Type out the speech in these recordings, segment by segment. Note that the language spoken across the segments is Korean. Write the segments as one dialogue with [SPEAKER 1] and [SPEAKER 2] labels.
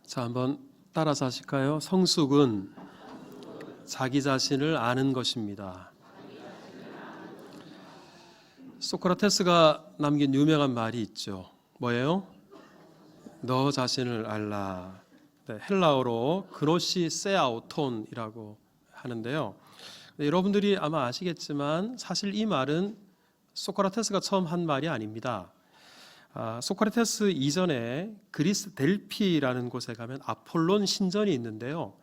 [SPEAKER 1] 자, 한번 따라서 하실까요? 성숙은 자기 자신을 아는 것입니다. 소크라테스가 남긴 유명한 말이 있죠. 뭐예요? 너 자신을 알라. 네, 헬라어로 그노시 세아오톤이라고 하는데요. 네, 여러분들이 아마 아시겠지만 사실 이 말은 소크라테스가 처음 한 말이 아닙니다. 소크라테스 이전에 그리스 델피라는 곳에 가면 아폴론 신전이 있는데요.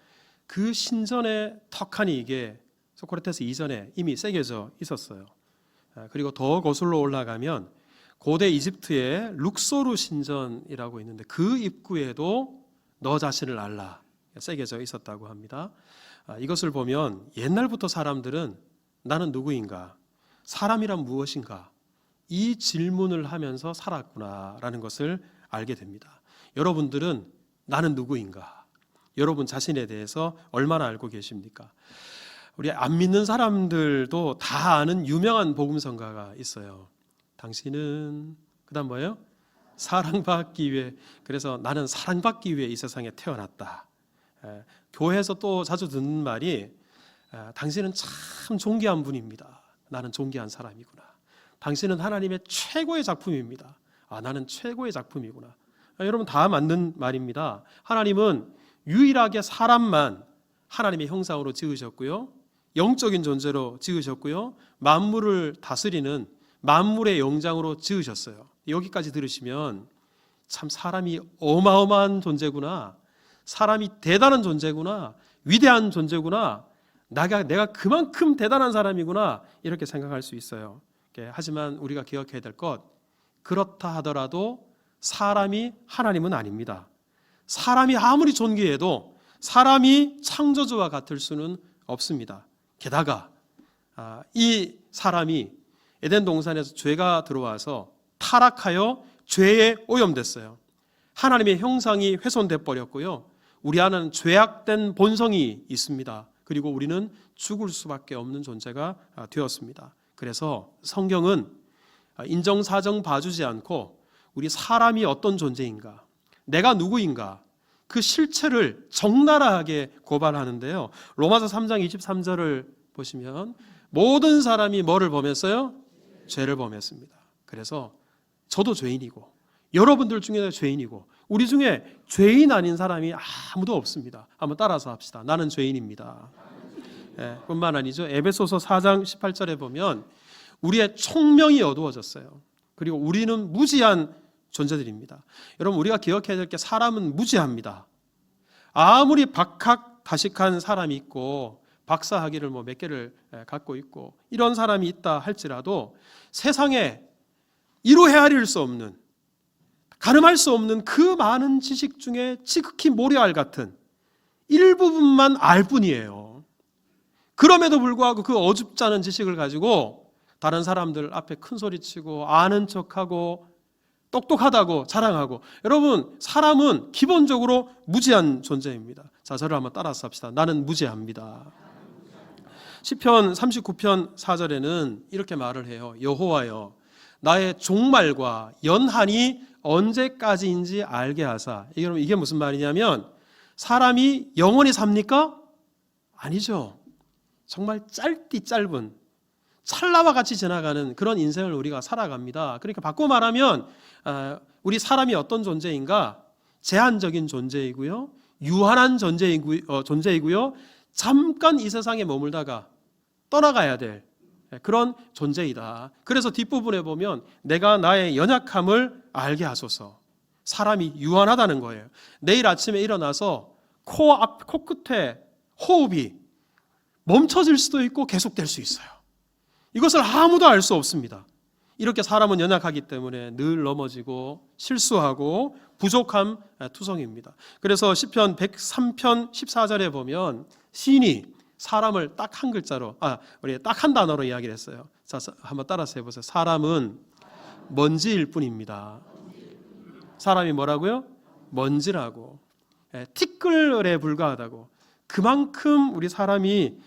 [SPEAKER 1] 그 신전의 턱하니 이게 소크라테스 이전에 이미 새겨져 있었어요. 그리고 더 거슬러 올라가면 고대 이집트의 룩소르 신전이라고 있는데 그 입구에도 너 자신을 알라 새겨져 있었다고 합니다. 이것을 보면 옛날부터 사람들은 나는 누구인가? 사람이란 무엇인가? 이 질문을 하면서 살았구나라는 것을 알게 됩니다. 여러분들은 나는 누구인가? 여러분 자신에 대해서 얼마나 알고 계십니까? 우리 안 믿는 사람들도 다 아는 유명한 복음성가가 있어요. 당신은 그다음 뭐예요? 사랑받기 위해, 그래서 나는 사랑받기 위해 이 세상에 태어났다. 교회에서 또 자주 듣는 말이 당신은 참 존귀한 분입니다. 나는 존귀한 사람이구나. 당신은 하나님의 최고의 작품입니다. 나는 최고의 작품이구나. 여러분 다 맞는 말입니다. 하나님은 유일하게 사람만 하나님의 형상으로 지으셨고요. 영적인 존재로 지으셨고요. 만물을 다스리는 만물의 영장으로 지으셨어요. 여기까지 들으시면 참 사람이 어마어마한 존재구나. 사람이 대단한 존재구나. 위대한 존재구나. 내가 그만큼 대단한 사람이구나. 이렇게 생각할 수 있어요. 하지만 우리가 기억해야 될 것, 그렇다 하더라도 사람이 하나님은 아닙니다. 사람이 아무리 존귀해도 사람이 창조주와 같을 수는 없습니다. 게다가 이 사람이 에덴 동산에서 죄가 들어와서 타락하여 죄에 오염됐어요. 하나님의 형상이 훼손돼 버렸고요. 우리 안에는 죄악된 본성이 있습니다. 그리고 우리는 죽을 수밖에 없는 존재가 되었습니다. 그래서 성경은 인정사정 봐주지 않고 우리 사람이 어떤 존재인가, 내가 누구인가, 그 실체를 적나라하게 고발하는데요. 로마서 3장 23절을 보시면 모든 사람이 뭐를 범했어요? 죄를 범했습니다. 그래서 저도 죄인이고 여러분들 중에도 죄인이고 우리 중에 죄인 아닌 사람이 아무도 없습니다. 한번 따라서 합시다. 나는 죄인입니다. 뿐만 아니죠. 에베소서 4장 18절에 보면 우리의 총명이 어두워졌어요. 그리고 우리는 무지한 존재들입니다. 여러분 우리가 기억해야 될 게 사람은 무지합니다. 아무리 박학다식한 사람이 있고 박사학위를 몇 개를 갖고 있고 이런 사람이 있다 할지라도 세상에 이루 헤아릴 수 없는, 가늠할 수 없는 그 많은 지식 중에 지극히 모래알 같은 일부분만 알 뿐이에요. 그럼에도 불구하고 그 어줍지 않은 지식을 가지고 다른 사람들 앞에 큰 소리치고 아는 척하고 똑똑하다고 자랑하고, 여러분 사람은 기본적으로 무지한 존재입니다. 자, 저를 한번 따라서 합시다. 나는 무지합니다. 시편 39편 4절에는 이렇게 말을 해요. 여호와여 나의 종말과 연한이 언제까지인지 알게 하사. 이게 무슨 말이냐면 사람이 영원히 삽니까? 아니죠. 정말 짧은 찰나와 같이 지나가는 그런 인생을 우리가 살아갑니다. 그러니까 바꿔 말하면 우리 사람이 어떤 존재인가? 제한적인 존재이고요, 유한한 존재이고요, 잠깐 이 세상에 머물다가 떠나가야 될 그런 존재이다. 그래서 뒷부분에 보면 내가 나의 연약함을 알게 하소서. 사람이 유한하다는 거예요. 내일 아침에 일어나서 코끝에 호흡이 멈춰질 수도 있고 계속될 수 있어요. 이것을 아무도 알 수 없습니다. 이렇게 사람은 연약하기 때문에 늘 넘어지고 실수하고 부족함 투성입니다. 그래서 시편 103편 14절에 보면 시인이 사람을 딱 한 글자로, 우리 딱 한 단어로 이야기를 했어요. 자, 한번 따라서 해보세요. 사람은 먼지일 뿐입니다. 사람이 뭐라고요? 먼지라고. 티끌에 불과하다고. 그만큼 우리 사람이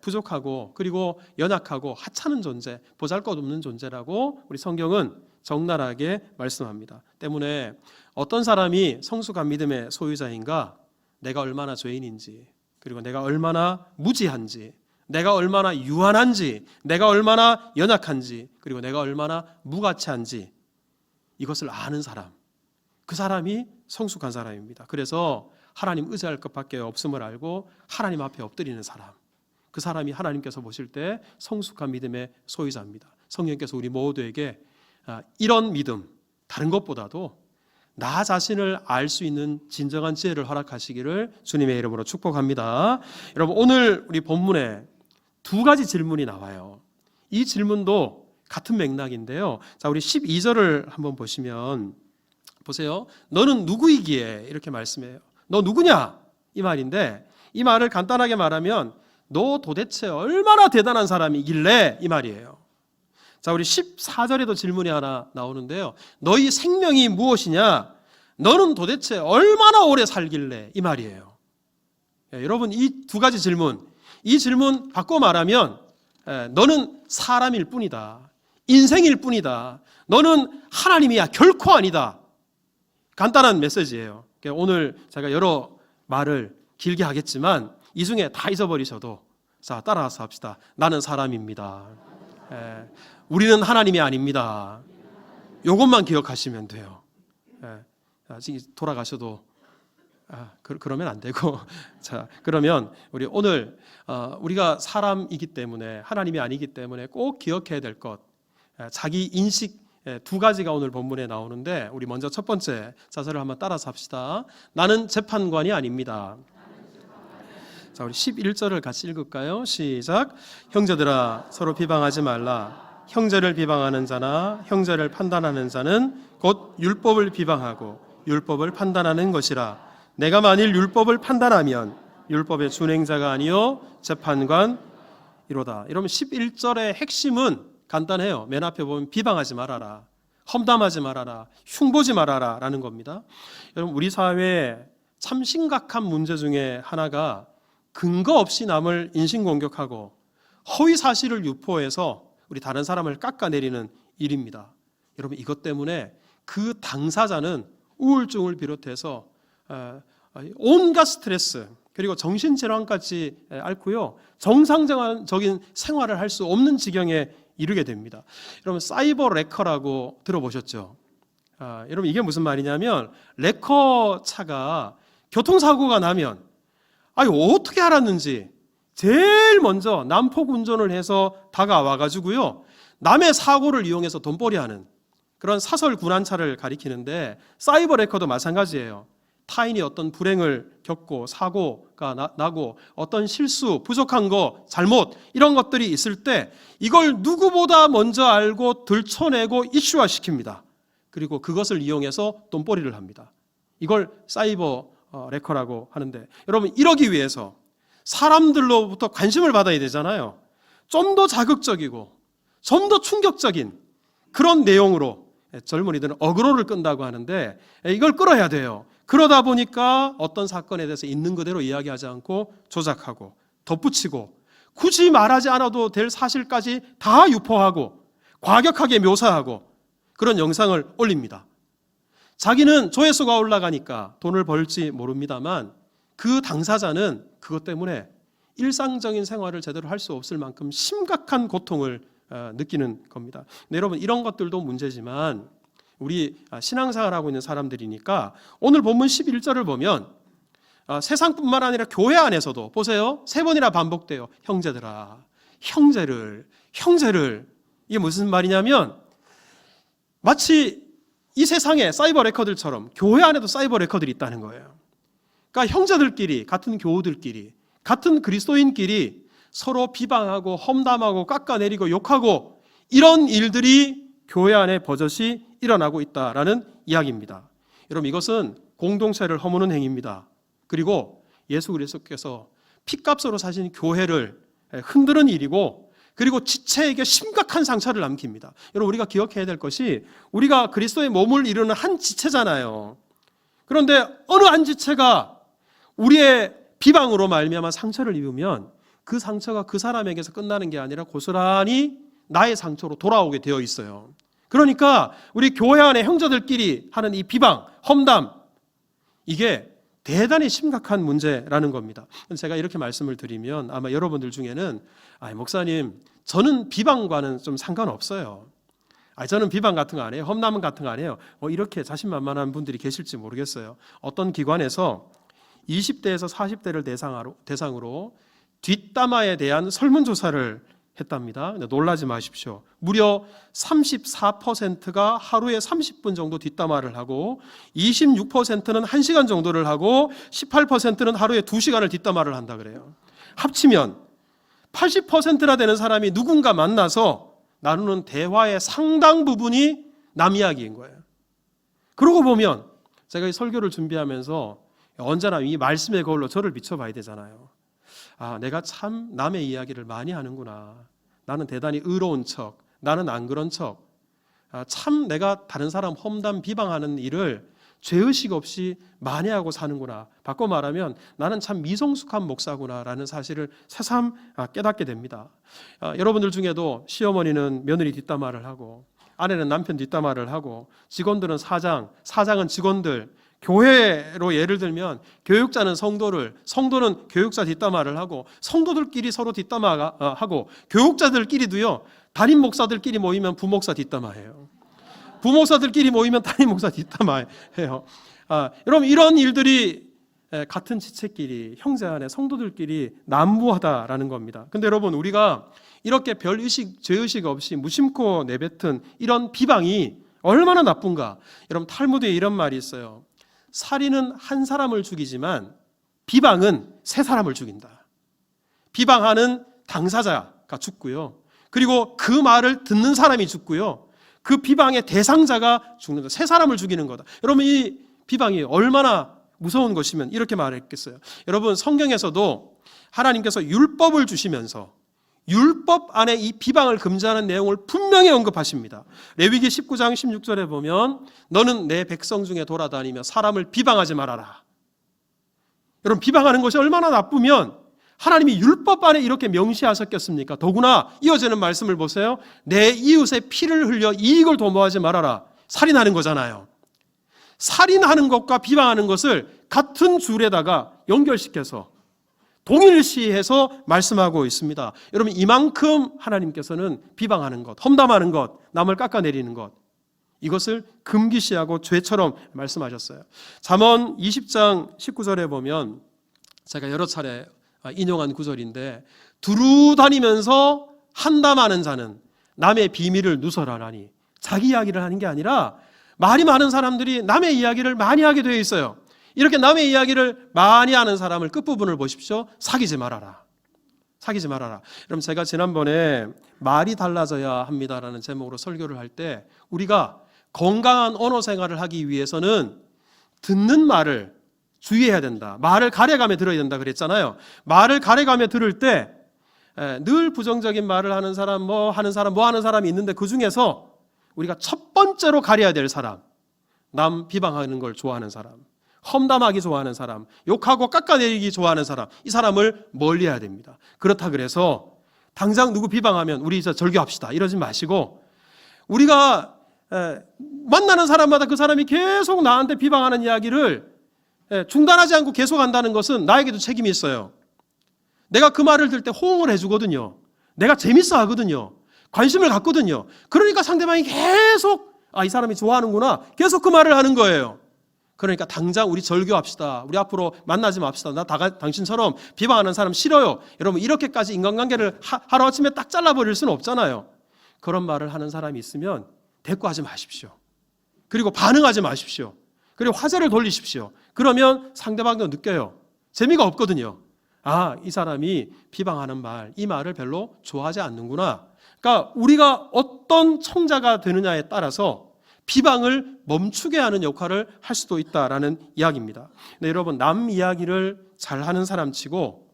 [SPEAKER 1] 부족하고 그리고 연약하고 하찮은 존재, 보잘것없는 존재라고 우리 성경은 적나라하게 말씀합니다. 때문에 어떤 사람이 성숙한 믿음의 소유자인가? 내가 얼마나 죄인인지, 그리고 내가 얼마나 무지한지, 내가 얼마나 유한한지, 내가 얼마나 연약한지, 그리고 내가 얼마나 무가치한지, 이것을 아는 사람, 그 사람이 성숙한 사람입니다. 그래서 하나님 의지할 것밖에 없음을 알고 하나님 앞에 엎드리는 사람, 그 사람이 하나님께서 보실 때 성숙한 믿음의 소유자입니다. 성령께서 우리 모두에게 이런 믿음, 다른 것보다도 나 자신을 알 수 있는 진정한 지혜를 허락하시기를 주님의 이름으로 축복합니다. 여러분, 오늘 우리 본문에 두 가지 질문이 나와요. 이 질문도 같은 맥락인데요. 자, 우리 12절을 한번 보시면 보세요. 너는 누구이기에? 이렇게 말씀해요. 너 누구냐? 이 말인데, 이 말을 간단하게 말하면 너 도대체 얼마나 대단한 사람이길래? 이 말이에요. 자, 우리 14절에도 질문이 하나 나오는데요. 너희 생명이 무엇이냐? 너는 도대체 얼마나 오래 살길래? 이 말이에요. 여러분, 이 두 가지 질문, 이 질문 바꿔 말하면 너는 사람일 뿐이다, 인생일 뿐이다, 너는 하나님이야 결코 아니다. 간단한 메시지예요. 오늘 제가 여러 말을 길게 하겠지만 이 중에 다 잊어버리셔도, 자, 따라서 합시다. 나는 사람입니다. 우리는 하나님이 아닙니다. 이것만 기억하시면 돼요. 아직 돌아가셔도 그러면 안 되고, 자, 그러면 우리 오늘 우리가 사람이기 때문에, 하나님이 아니기 때문에 꼭 기억해야 될 것, 자기 인식 두 가지가 오늘 본문에 나오는데, 우리 먼저 첫 번째 자세를 한번 따라서 합시다. 나는 재판관이 아닙니다. 자, 우리 11절을 같이 읽을까요? 시작. 형제들아, 서로 비방하지 말라. 형제를 비방하는 자나 형제를 판단하는 자는 곧 율법을 비방하고 율법을 판단하는 것이라. 내가 만일 율법을 판단하면 율법의 준행자가 아니요 재판관이로다. 이러면 11절의 핵심은 간단해요. 맨 앞에 보면 비방하지 말아라, 험담하지 말아라, 흉보지 말아라 라는 겁니다. 여러분, 우리 사회에 참 심각한 문제 중에 하나가 근거 없이 남을 인신공격하고 허위 사실을 유포해서 우리 다른 사람을 깎아내리는 일입니다. 여러분, 이것 때문에 그 당사자는 우울증을 비롯해서 온갖 스트레스, 그리고 정신질환까지 앓고요, 정상적인 생활을 할 수 없는 지경에 이르게 됩니다. 여러분, 사이버 레커라고 들어보셨죠? 여러분, 이게 무슨 말이냐면, 레커 차가 교통사고가 나면 어떻게 알았는지 제일 먼저 난폭 운전을 해서 다가와 가지고요, 남의 사고를 이용해서 돈벌이 하는 그런 사설 군한차를 가리키는데, 사이버 레커도 마찬가지예요. 타인이 어떤 불행을 겪고 사고가 나고 어떤 실수, 부족한 거, 잘못, 이런 것들이 있을 때 이걸 누구보다 먼저 알고 들춰내고 이슈화시킵니다. 그리고 그것을 이용해서 돈벌이를 합니다. 이걸 사이버 레커라고 하는데, 여러분, 이러기 위해서 사람들로부터 관심을 받아야 되잖아요. 좀 더 자극적이고 좀 더 충격적인 그런 내용으로 젊은이들은 어그로를 끈다고 하는데, 이걸 끌어야 돼요. 그러다 보니까 어떤 사건에 대해서 있는 그대로 이야기하지 않고 조작하고 덧붙이고 굳이 말하지 않아도 될 사실까지 다 유포하고 과격하게 묘사하고 그런 영상을 올립니다. 자기는 조회수가 올라가니까 돈을 벌지 모릅니다만, 그 당사자는 그것 때문에 일상적인 생활을 제대로 할 수 없을 만큼 심각한 고통을 느끼는 겁니다. 네, 여러분, 이런 것들도 문제지만 우리 신앙생활을 하고 있는 사람들이니까 오늘 본문 11절을 보면 세상뿐만 아니라 교회 안에서도 보세요. 3번이나 반복돼요. 형제들아, 형제를. 이게 무슨 말이냐면, 마치 이 세상에 사이버 레커들처럼 교회 안에도 사이버 레커들이 있다는 거예요. 그러니까 형제들끼리, 같은 교우들끼리, 같은 그리스도인끼리 서로 비방하고 험담하고 깎아내리고 욕하고, 이런 일들이 교회 안에 버젓이 일어나고 있다라는 이야기입니다. 여러분, 이것은 공동체를 허무는 행위입니다. 그리고 예수 그리스도께서 핏값으로 사신 교회를 흔드는 일이고, 그리고 지체에게 심각한 상처를 남깁니다. 여러분, 우리가 기억해야 될 것이, 우리가 그리스도의 몸을 이루는 한 지체잖아요. 그런데 어느 한 지체가 우리의 비방으로 말미암아 상처를 입으면 그 상처가 그 사람에게서 끝나는 게 아니라 고스란히 나의 상처로 돌아오게 되어 있어요. 그러니까 우리 교회 안에 형제들끼리 하는 이 비방, 험담, 이게 대단히 심각한 문제라는 겁니다. 제가 이렇게 말씀을 드리면 아마 여러분들 중에는 목사님, 저는 비방과는 좀 상관없어요. 저는 비방 같은 거 안 해요. 험담 같은 거 안 해요. 이렇게 자신만만한 분들이 계실지 모르겠어요. 어떤 기관에서 20대에서 40대를 대상으로 뒷담화에 대한 설문조사를 했답니다. 놀라지 마십시오. 무려 34%가 하루에 30분 정도 뒷담화를 하고 26%는 1시간 정도를 하고 18%는 하루에 2시간을 뒷담화를 한다 그래요. 합치면 80%나 되는 사람이 누군가 만나서 나누는 대화의 상당 부분이 남 이야기인 거예요. 그러고 보면 제가 이 설교를 준비하면서 언제나 이 말씀의 거울로 저를 비춰봐야 되잖아요. 내가 참 남의 이야기를 많이 하는구나. 나는 대단히 의로운 척, 나는 안 그런 척. 참 내가 다른 사람 험담 비방하는 일을 죄의식 없이 많이 하고 사는구나. 바꿔 말하면 나는 참 미성숙한 목사구나라는 사실을 새삼 깨닫게 됩니다. 여러분들 중에도 시어머니는 며느리 뒷담화를 하고 아내는 남편 뒷담화를 하고 직원들은 사장은 직원들, 교회로 예를 들면 교육자는 성도는 교육자 뒷담화를 하고 성도들끼리 서로 뒷담화하고 교육자들끼리도요, 담임 목사들끼리 모이면 부목사 뒷담화해요. 부목사들끼리 모이면 담임 목사 뒷담화해요. 여러분, 이런 일들이 같은 지체끼리, 형제 안에 성도들끼리 난무하다라는 겁니다. 근데 여러분, 우리가 이렇게 별 죄의식 없이 무심코 내뱉은 이런 비방이 얼마나 나쁜가? 여러분, 탈무드에 이런 말이 있어요. 살인은 한 사람을 죽이지만 비방은 세 사람을 죽인다. 비방하는 당사자가 죽고요. 그리고 그 말을 듣는 사람이 죽고요. 그 비방의 대상자가 죽는다. 세 사람을 죽이는 거다. 여러분, 이 비방이 얼마나 무서운 것이면 이렇게 말했겠어요. 여러분, 성경에서도 하나님께서 율법을 주시면서 율법 안에 이 비방을 금지하는 내용을 분명히 언급하십니다. 레위기 19장 16절에 보면 너는 내 백성 중에 돌아다니며 사람을 비방하지 말아라. 여러분, 비방하는 것이 얼마나 나쁘면 하나님이 율법 안에 이렇게 명시하셨겠습니까? 더구나 이어지는 말씀을 보세요. 내 이웃의 피를 흘려 이익을 도모하지 말아라. 살인하는 거잖아요. 살인하는 것과 비방하는 것을 같은 줄에다가 연결시켜서 동일시해서 말씀하고 있습니다. 여러분, 이만큼 하나님께서는 비방하는 것, 험담하는 것, 남을 깎아내리는 것, 이것을 금기시하고 죄처럼 말씀하셨어요. 잠언 20장 19절에 보면 제가 여러 차례 인용한 구절인데, 두루 다니면서 한담하는 자는 남의 비밀을 누설하나니, 자기 이야기를 하는 게 아니라 말이 많은 사람들이 남의 이야기를 많이 하게 되어 있어요. 이렇게 남의 이야기를 많이 하는 사람을 끝부분을 보십시오. 사귀지 말아라. 사귀지 말아라. 여러분, 제가 지난번에 말이 달라져야 합니다라는 제목으로 설교를 할 때 우리가 건강한 언어 생활을 하기 위해서는 듣는 말을 주의해야 된다. 말을 가려가며 들어야 된다 그랬잖아요. 말을 가려가며 들을 때 늘 부정적인 말을 하는 사람, 뭐 하는 사람이 있는데 그 중에서 우리가 첫 번째로 가려야 될 사람, 남 비방하는 걸 좋아하는 사람, 험담하기 좋아하는 사람, 욕하고 깎아내리기 좋아하는 사람, 이 사람을 멀리해야 됩니다. 그렇다 그래서 당장 누구 비방하면 우리 이제 절교합시다 이러지 마시고, 우리가 만나는 사람마다 그 사람이 계속 나한테 비방하는 이야기를 중단하지 않고 계속 한다는 것은 나에게도 책임이 있어요. 내가 그 말을 들을 때 호응을 해주거든요. 내가 재밌어 하거든요. 관심을 갖거든요. 그러니까 상대방이 계속 이 사람이 좋아하는구나, 계속 그 말을 하는 거예요. 그러니까 당장 우리 절교합시다. 우리 앞으로 만나지 맙시다. 나 당신처럼 비방하는 사람 싫어요. 여러분, 이렇게까지 인간관계를 하루아침에 딱 잘라버릴 수는 없잖아요. 그런 말을 하는 사람이 있으면 대꾸하지 마십시오. 그리고 반응하지 마십시오. 그리고 화제를 돌리십시오. 그러면 상대방도 느껴요. 재미가 없거든요. 이 사람이 비방하는 말, 이 말을 별로 좋아하지 않는구나. 그러니까 우리가 어떤 청자가 되느냐에 따라서 비방을 멈추게 하는 역할을 할 수도 있다라는 이야기입니다. 네, 여러분, 남 이야기를 잘하는 사람치고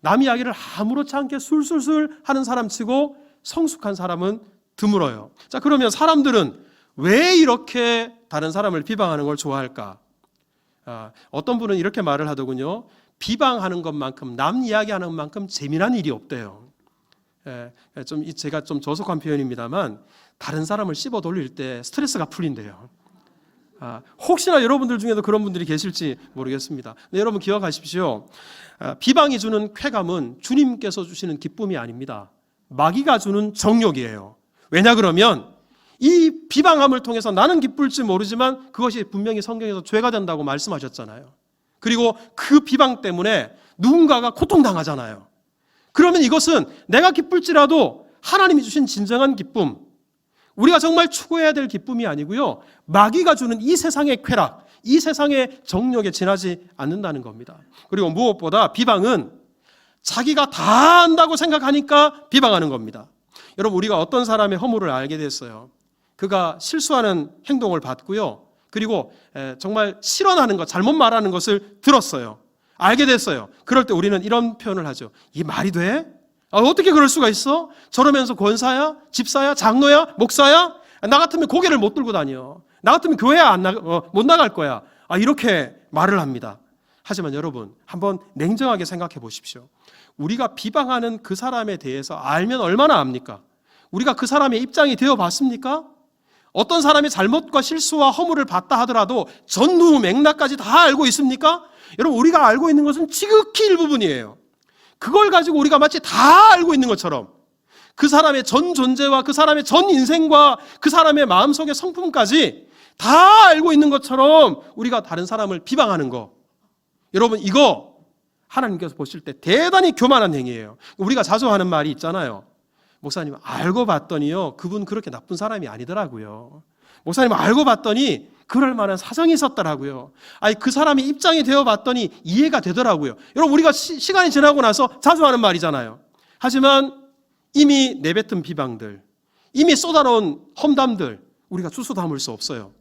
[SPEAKER 1] 남 이야기를 아무렇지 않게 술술술 하는 사람치고 성숙한 사람은 드물어요. 자, 그러면 사람들은 왜 이렇게 다른 사람을 비방하는 걸 좋아할까? 어떤 분은 이렇게 말을 하더군요. 비방하는 것만큼, 남 이야기하는 만큼 재미난 일이 없대요. 제가 좀 저속한 표현입니다만, 다른 사람을 씹어 돌릴 때 스트레스가 풀린대요. 혹시나 여러분들 중에도 그런 분들이 계실지 모르겠습니다. 네, 여러분 기억하십시오. 비방이 주는 쾌감은 주님께서 주시는 기쁨이 아닙니다. 마귀가 주는 정욕이에요. 왜냐 그러면 이 비방함을 통해서 나는 기쁠지 모르지만 그것이 분명히 성경에서 죄가 된다고 말씀하셨잖아요. 그리고 그 비방 때문에 누군가가 고통당하잖아요. 그러면 이것은 내가 기쁠지라도 하나님이 주신 진정한 기쁨, 우리가 정말 추구해야 될 기쁨이 아니고요, 마귀가 주는 이 세상의 쾌락, 이 세상의 정욕에 지나지 않는다는 겁니다. 그리고 무엇보다 비방은 자기가 다 안다고 생각하니까 비방하는 겁니다. 여러분, 우리가 어떤 사람의 허물을 알게 됐어요. 그가 실수하는 행동을 봤고요, 그리고 정말 실언하는 것, 잘못 말하는 것을 들었어요. 알게 됐어요. 그럴 때 우리는 이런 표현을 하죠. 이게 말이 돼? 어떻게 그럴 수가 있어? 저러면서 권사야? 집사야? 장로야? 목사야? 나 같으면 고개를 못 들고 다녀. 나 같으면 교회 못 나갈 거야. 이렇게 말을 합니다. 하지만 여러분, 한번 냉정하게 생각해 보십시오. 우리가 비방하는 그 사람에 대해서 알면 얼마나 압니까? 우리가 그 사람의 입장이 되어 봤습니까? 어떤 사람의 잘못과 실수와 허물을 봤다 하더라도 전후 맥락까지 다 알고 있습니까? 여러분, 우리가 알고 있는 것은 지극히 일부분이에요. 그걸 가지고 우리가 마치 다 알고 있는 것처럼 그 사람의 전 존재와 그 사람의 전 인생과 그 사람의 마음속의 성품까지 다 알고 있는 것처럼 우리가 다른 사람을 비방하는 거, 여러분, 이거 하나님께서 보실 때 대단히 교만한 행위예요. 우리가 자주 하는 말이 있잖아요. 목사님, 알고 봤더니요, 그분 그렇게 나쁜 사람이 아니더라고요. 목사님, 알고 봤더니 그럴 만한 사정이 있었더라고요. 그 사람의 입장이 되어 봤더니 이해가 되더라고요. 여러분, 우리가 시간이 지나고 나서 자주 하는 말이잖아요. 하지만 이미 내뱉은 비방들, 이미 쏟아놓은 험담들, 우리가 주워 담을 수 없어요.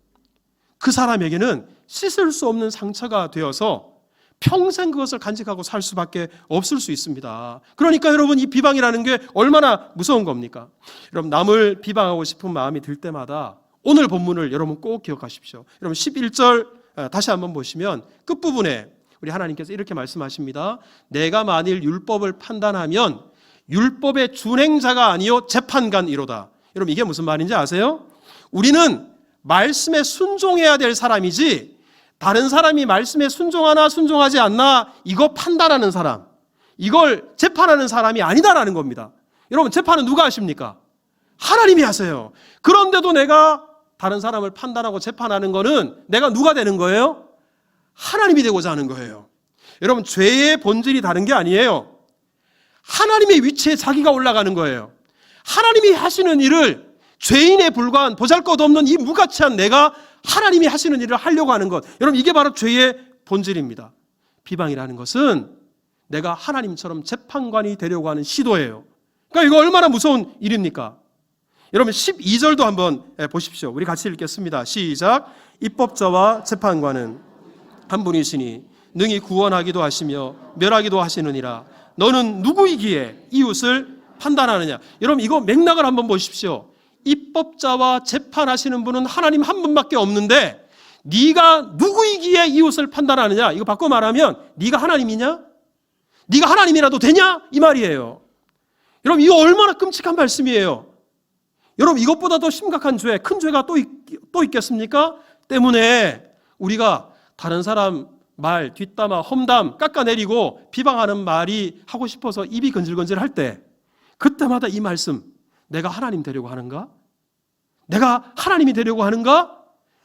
[SPEAKER 1] 그 사람에게는 씻을 수 없는 상처가 되어서 평생 그것을 간직하고 살 수밖에 없을 수 있습니다. 그러니까 여러분, 이 비방이라는 게 얼마나 무서운 겁니까? 여러분, 남을 비방하고 싶은 마음이 들 때마다 오늘 본문을 여러분 꼭 기억하십시오. 여러분, 11절 다시 한번 보시면 끝부분에 우리 하나님께서 이렇게 말씀하십니다. 내가 만일 율법을 판단하면 율법의 준행자가 아니요 재판관이로다. 여러분, 이게 무슨 말인지 아세요? 우리는 말씀에 순종해야 될 사람이지 다른 사람이 말씀에 순종하나 순종하지 않나 이거 판단하는 사람, 이걸 재판하는 사람이 아니다라는 겁니다. 여러분, 재판은 누가 하십니까? 하나님이 하세요. 그런데도 내가 다른 사람을 판단하고 재판하는 거는 내가 누가 되는 거예요? 하나님이 되고자 하는 거예요. 여러분, 죄의 본질이 다른 게 아니에요. 하나님의 위치에 자기가 올라가는 거예요. 하나님이 하시는 일을 죄인에 불과한 보잘것없는 이 무가치한 내가 하나님이 하시는 일을 하려고 하는 것, 여러분, 이게 바로 죄의 본질입니다. 비방이라는 것은 내가 하나님처럼 재판관이 되려고 하는 시도예요. 그러니까 이거 얼마나 무서운 일입니까? 여러분, 12절도 한번 보십시오. 우리 같이 읽겠습니다. 시작. 입법자와 재판관은 한 분이시니 능히 구원하기도 하시며 멸하기도 하시느니라. 너는 누구이기에 이웃을 판단하느냐? 여러분, 이거 맥락을 한번 보십시오. 입법자와 재판하시는 분은 하나님 한 분밖에 없는데 네가 누구이기에 이웃을 판단하느냐? 이거 바꿔 말하면 네가 하나님이냐? 네가 하나님이라도 되냐? 이 말이에요. 여러분, 이거 얼마나 끔찍한 말씀이에요. 여러분, 이것보다 더 심각한 죄, 큰 죄가 또 있겠습니까? 때문에 우리가 다른 사람 말, 뒷담화, 험담 깎아내리고 비방하는 말이 하고 싶어서 입이 건질건질 할 때 그때마다 이 말씀, 내가 하나님 되려고 하는가? 내가 하나님이 되려고 하는가?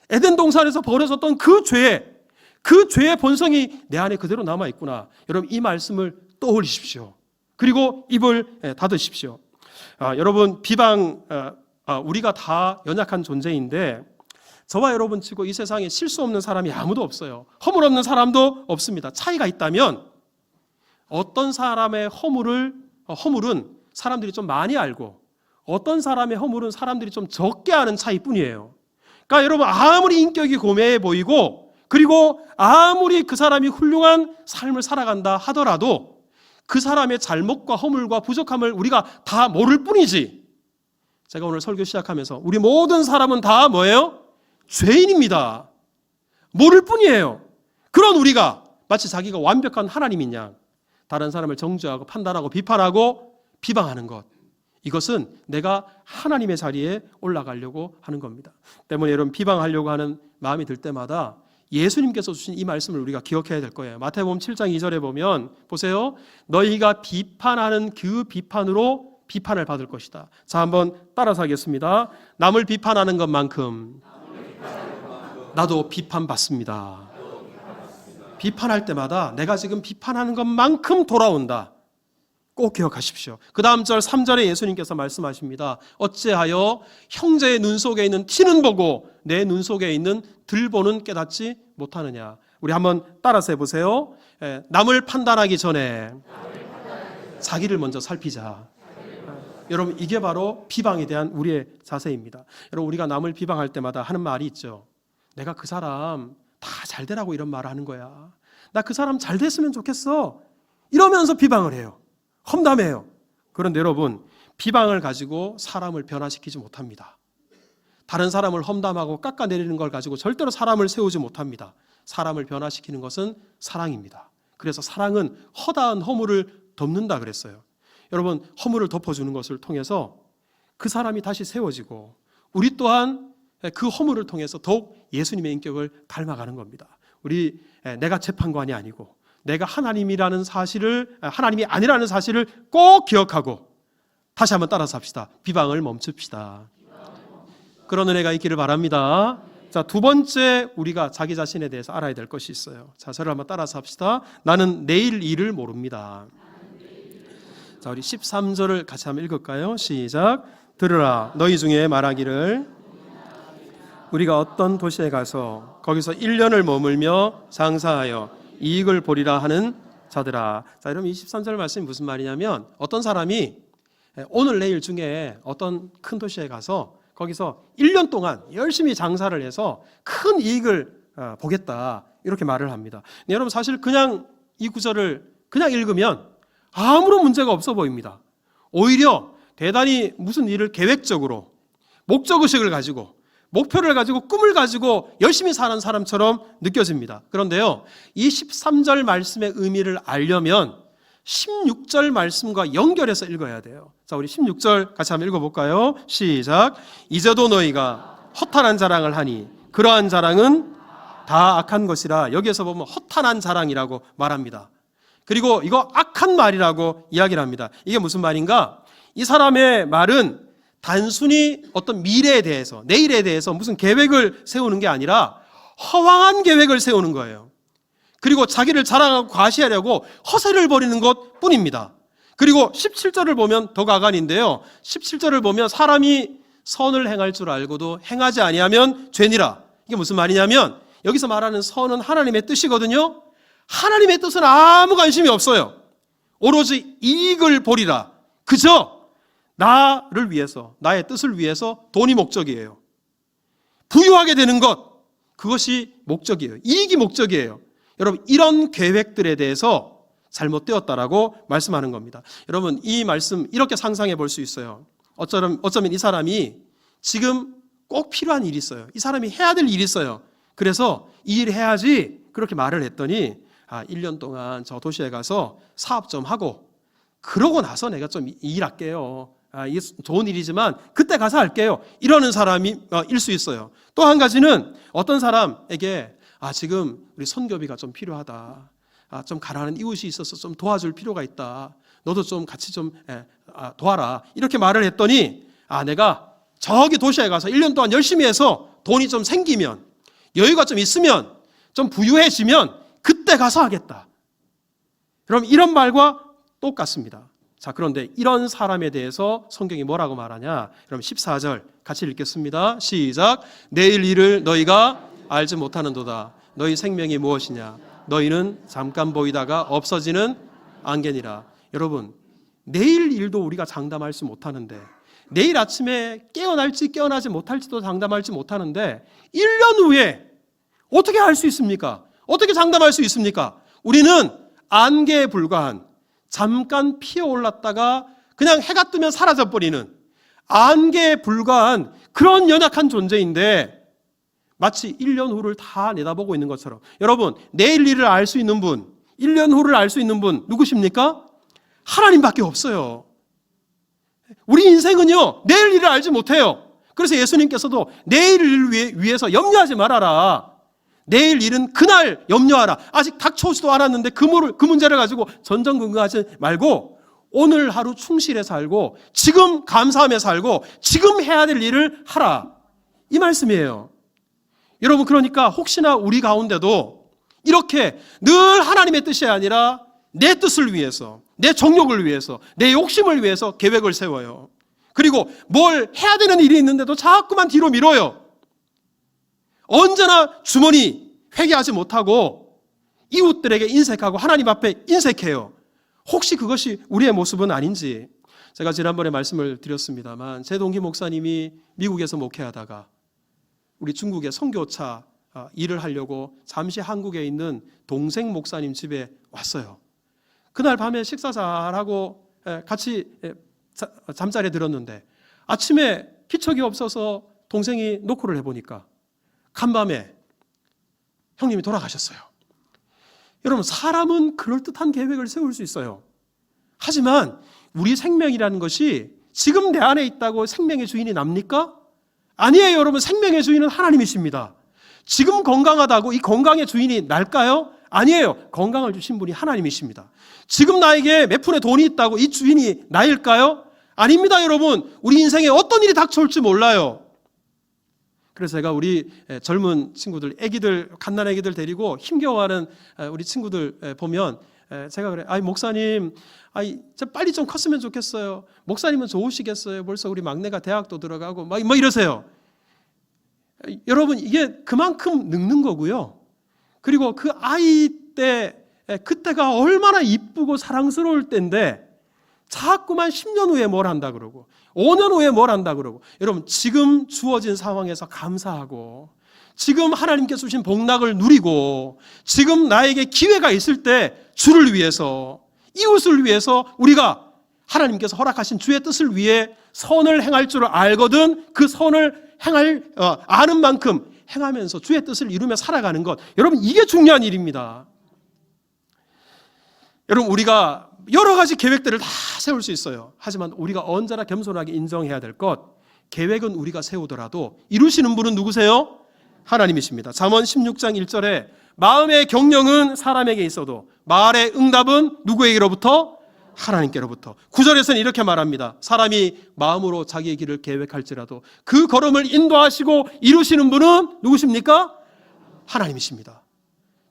[SPEAKER 1] 에덴 동산에서 벌어졌던 그 죄의 본성이 내 안에 그대로 남아있구나. 여러분, 이 말씀을 떠올리십시오. 그리고 입을 닫으십시오. 여러분, 비방, 우리가 다 연약한 존재인데 저와 여러분 치고 이 세상에 실수 없는 사람이 아무도 없어요. 허물 없는 사람도 없습니다. 차이가 있다면 어떤 사람의 허물은 사람들이 좀 많이 알고 어떤 사람의 허물은 사람들이 좀 적게 아는 차이뿐이에요. 그러니까 여러분, 아무리 인격이 고매해 보이고 그리고 아무리 그 사람이 훌륭한 삶을 살아간다 하더라도 그 사람의 잘못과 허물과 부족함을 우리가 다 모를 뿐이지. 제가 오늘 설교 시작하면서 우리 모든 사람은 다 뭐예요? 죄인입니다. 모를 뿐이에요. 그런 우리가 마치 자기가 완벽한 하나님인 양 다른 사람을 정죄하고 판단하고 비판하고 비방하는 것, 이것은 내가 하나님의 자리에 올라가려고 하는 겁니다. 때문에 여러분 비방하려고 하는 마음이 들 때마다 예수님께서 주신 이 말씀을 우리가 기억해야 될 거예요. 마태복음 7장 2절에 보면 보세요. 너희가 비판하는 그 비판으로 비판을 받을 것이다. 자, 한번 따라서 하겠습니다. 남을 비판하는 것만큼 나도 비판받습니다. 비판할 때마다 내가 지금 비판하는 것만큼 돌아온다. 꼭 기억하십시오. 그 다음 절 3절에 예수님께서 말씀하십니다. 어찌하여 형제의 눈 속에 있는 티는 보고 내 눈 속에 있는 들보는 깨닫지 못하느냐. 우리 한번 따라서 해보세요. 남을 판단하기 전에 자기를 먼저 살피자. 여러분, 이게 바로 비방에 대한 우리의 자세입니다. 여러분, 우리가 남을 비방할 때마다 하는 말이 있죠. 내가 그 사람 다 잘 되라고 이런 말을 하는 거야. 나 그 사람 잘 됐으면 좋겠어. 이러면서 비방을 해요. 험담해요. 그런데 여러분, 비방을 가지고 사람을 변화시키지 못합니다. 다른 사람을 험담하고 깎아내리는 걸 가지고 절대로 사람을 세우지 못합니다. 사람을 변화시키는 것은 사랑입니다. 그래서 사랑은 허다한 허물을 덮는다 그랬어요. 여러분, 허물을 덮어주는 것을 통해서 그 사람이 다시 세워지고 우리 또한 그 허물을 통해서 더욱 예수님의 인격을 닮아가는 겁니다. 우리 내가 재판관이 아니고 내가 하나님이라는 사실을, 하나님이 아니라는 사실을 꼭 기억하고 다시 한번 따라서 합시다. 비방을 멈춥시다. 그런 은혜가 있기를 바랍니다. 자, 두 번째 우리가 자기 자신에 대해서 알아야 될 것이 있어요. 자, 저를 한번 따라서 합시다. 나는 내일 일을 모릅니다. 자, 우리 13절을 같이 한번 읽을까요? 시작. 들으라, 너희 중에 말하기를 우리가 어떤 도시에 가서 거기서 1년을 머물며 장사하여 이익을 보리라 하는 자들아. 자, 여러분, 23절 말씀이 무슨 말이냐면 어떤 사람이 오늘 내일 중에 어떤 큰 도시에 가서 거기서 1년 동안 열심히 장사를 해서 큰 이익을 보겠다, 이렇게 말을 합니다. 네, 여러분, 사실 그냥 이 구절을 그냥 읽으면 아무런 문제가 없어 보입니다. 오히려 대단히 무슨 일을 계획적으로 목적의식을 가지고 목표를 가지고 꿈을 가지고 열심히 사는 사람처럼 느껴집니다. 그런데요, 이 13절 말씀의 의미를 알려면 16절 말씀과 연결해서 읽어야 돼요. 자, 우리 16절 같이 한번 읽어볼까요? 시작. 이제도 너희가 허탄한 자랑을 하니 그러한 자랑은 다 악한 것이라. 여기에서 보면 허탄한 자랑이라고 말합니다. 그리고 이거 악한 말이라고 이야기를 합니다. 이게 무슨 말인가? 이 사람의 말은 단순히 어떤 미래에 대해서, 내일에 대해서 무슨 계획을 세우는 게 아니라 허황한 계획을 세우는 거예요. 그리고 자기를 자랑하고 과시하려고 허세를 벌이는 것 뿐입니다. 그리고 17절을 보면 더 가관인데요, 17절을 보면 사람이 선을 행할 줄 알고도 행하지 아니하면 죄니라. 이게 무슨 말이냐면 여기서 말하는 선은 하나님의 뜻이거든요. 하나님의 뜻은 아무 관심이 없어요. 오로지 이익을 보리라. 그저 나를 위해서, 나의 뜻을 위해서 돈이 목적이에요. 부유하게 되는 것, 그것이 목적이에요. 이익이 목적이에요. 여러분, 이런 계획들에 대해서 잘못되었다라고 말씀하는 겁니다. 여러분, 이 말씀 이렇게 상상해 볼 수 있어요. 어쩌면 이 사람이 지금 꼭 필요한 일이 있어요. 이 사람이 해야 될 일이 있어요. 그래서 이 일 해야지 그렇게 말을 했더니 1년 동안 저 도시에 가서 사업 좀 하고 그러고 나서 내가 좀 일할게요. 이게 좋은 일이지만 그때 가서 할게요. 이러는 사람이 일 수 있어요. 또 한 가지는 어떤 사람에게 지금 우리 선교비가 좀 필요하다. 좀 가난한 이웃이 있어서 좀 도와줄 필요가 있다. 너도 좀 같이 좀 도와라. 이렇게 말을 했더니 내가 저기 도시에 가서 1년 동안 열심히 해서 돈이 좀 생기면, 여유가 좀 있으면, 좀 부유해지면 그때 가서 하겠다. 그럼 이런 말과 똑같습니다. 자, 그런데 이런 사람에 대해서 성경이 뭐라고 말하냐? 그럼 14절 같이 읽겠습니다. 시작. 내일 일을 너희가 알지 못하는도다. 너희 생명이 무엇이냐? 너희는 잠깐 보이다가 없어지는 안개니라. 여러분, 내일 일도 우리가 장담할 수 못하는데, 내일 아침에 깨어날지 깨어나지 못할지도 장담할지 못하는데 1년 후에 어떻게 알 수 있습니까? 어떻게 장담할 수 있습니까? 우리는 안개에 불과한, 잠깐 피어올랐다가 그냥 해가 뜨면 사라져버리는 안개에 불과한 그런 연약한 존재인데 마치 1년 후를 다 내다보고 있는 것처럼, 여러분, 내일 일을 알 수 있는 분, 1년 후를 알 수 있는 분 누구십니까? 하나님밖에 없어요. 우리 인생은요, 내일 일을 알지 못해요. 그래서 예수님께서도 내일 일을 위해서 염려하지 말아라. 내일 일은 그날 염려하라. 아직 닥쳐오지도 않았는데 그 문제를 가지고 전전긍긍하지 말고 오늘 하루 충실해 살고 지금 감사하며 살고 지금 해야 될 일을 하라. 이 말씀이에요. 여러분, 그러니까 혹시나 우리 가운데도 이렇게 늘 하나님의 뜻이 아니라 내 뜻을 위해서, 내 정욕을 위해서, 내 욕심을 위해서 계획을 세워요. 그리고 뭘 해야 되는 일이 있는데도 자꾸만 뒤로 미뤄요. 언제나 주머니 회개하지 못하고 이웃들에게 인색하고 하나님 앞에 인색해요. 혹시 그것이 우리의 모습은 아닌지. 제가 지난번에 말씀을 드렸습니다만 제 동기 목사님이 미국에서 목회하다가 우리 중국의 선교차 일을 하려고 잠시 한국에 있는 동생 목사님 집에 왔어요. 그날 밤에 식사 잘하고 같이 잠자리에 들었는데 아침에 기척이 없어서 동생이 노크를 해보니까 간밤에 형님이 돌아가셨어요. 여러분, 사람은 그럴듯한 계획을 세울 수 있어요. 하지만 우리 생명이라는 것이 지금 내 안에 있다고 생명의 주인이 납니까? 아니에요. 여러분, 생명의 주인은 하나님이십니다. 지금 건강하다고 이 건강의 주인이 날까요? 아니에요. 건강을 주신 분이 하나님이십니다. 지금 나에게 몇 푼의 돈이 있다고 이 주인이 나일까요? 아닙니다. 여러분, 우리 인생에 어떤 일이 닥쳐올지 몰라요. 그래서 제가 우리 젊은 친구들, 애기들, 갓난 애기들 데리고 힘겨워하는 우리 친구들 보면 제가 그래, 목사님, 빨리 좀 컸으면 좋겠어요. 목사님은 좋으시겠어요. 벌써 우리 막내가 대학도 들어가고 막 이러세요. 여러분, 이게 그만큼 늙는 거고요. 그리고 그 아이 때 그때가 얼마나 이쁘고 사랑스러울 때인데 자꾸만 10년 후에 뭘 한다 그러고 5년 후에 뭘 한다 그러고. 여러분, 지금 주어진 상황에서 감사하고 지금 하나님께서 주신 복락을 누리고 지금 나에게 기회가 있을 때 주를 위해서, 이웃을 위해서 우리가 하나님께서 허락하신 주의 뜻을 위해 선을 행할 줄 알거든 그 선을 아는 만큼 행하면서 주의 뜻을 이루며 살아가는 것, 여러분, 이게 중요한 일입니다. 여러분, 우리가 여러 가지 계획들을 다 세울 수 있어요. 하지만 우리가 언제나 겸손하게 인정해야 될 것, 계획은 우리가 세우더라도 이루시는 분은 누구세요? 하나님이십니다. 잠언 16장 1절에 마음의 경영은 사람에게 있어도 말의 응답은 누구에게로부터? 하나님께로부터. 9절에서는 이렇게 말합니다. 사람이 마음으로 자기의 길을 계획할지라도 그 걸음을 인도하시고 이루시는 분은 누구십니까? 하나님이십니다.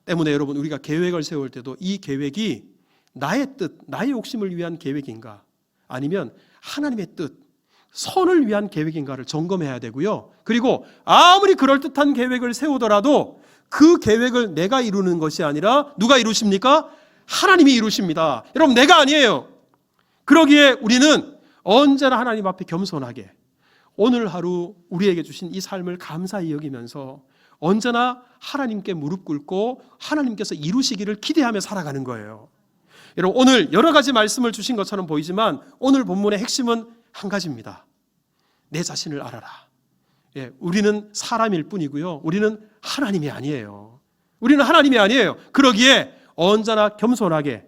[SPEAKER 1] 때문에 여러분, 우리가 계획을 세울 때도 이 계획이 나의 뜻, 나의 욕심을 위한 계획인가 아니면 하나님의 뜻, 선을 위한 계획인가를 점검해야 되고요. 그리고 아무리 그럴듯한 계획을 세우더라도 그 계획을 내가 이루는 것이 아니라 누가 이루십니까? 하나님이 이루십니다. 여러분, 내가 아니에요. 그러기에 우리는 언제나 하나님 앞에 겸손하게 오늘 하루 우리에게 주신 이 삶을 감사히 여기면서 언제나 하나님께 무릎 꿇고 하나님께서 이루시기를 기대하며 살아가는 거예요. 여러분, 오늘 여러 가지 말씀을 주신 것처럼 보이지만 오늘 본문의 핵심은 한 가지입니다. 내 자신을 알아라. 우리는 사람일 뿐이고요. 우리는 하나님이 아니에요. 우리는 하나님이 아니에요. 그러기에 언제나 겸손하게,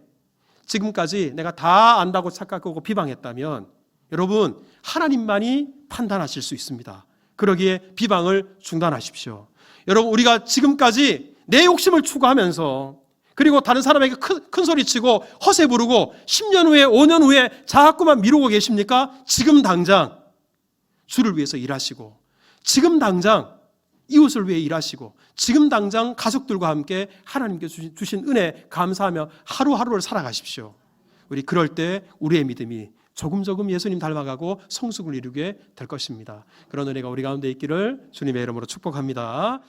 [SPEAKER 1] 지금까지 내가 다 안다고 착각하고 비방했다면 여러분, 하나님만이 판단하실 수 있습니다. 그러기에 비방을 중단하십시오. 여러분, 우리가 지금까지 내 욕심을 추구하면서 그리고 다른 사람에게 큰 소리치고 허세 부르고 10년 후에 5년 후에 자꾸만 미루고 계십니까? 지금 당장 주를 위해서 일하시고 지금 당장 이웃을 위해 일하시고 지금 당장 가족들과 함께 하나님께 주신 은혜 감사하며 하루하루를 살아가십시오. 우리 그럴 때 우리의 믿음이 조금 예수님 닮아가고 성숙을 이루게 될 것입니다. 그런 은혜가 우리 가운데 있기를 주님의 이름으로 축복합니다.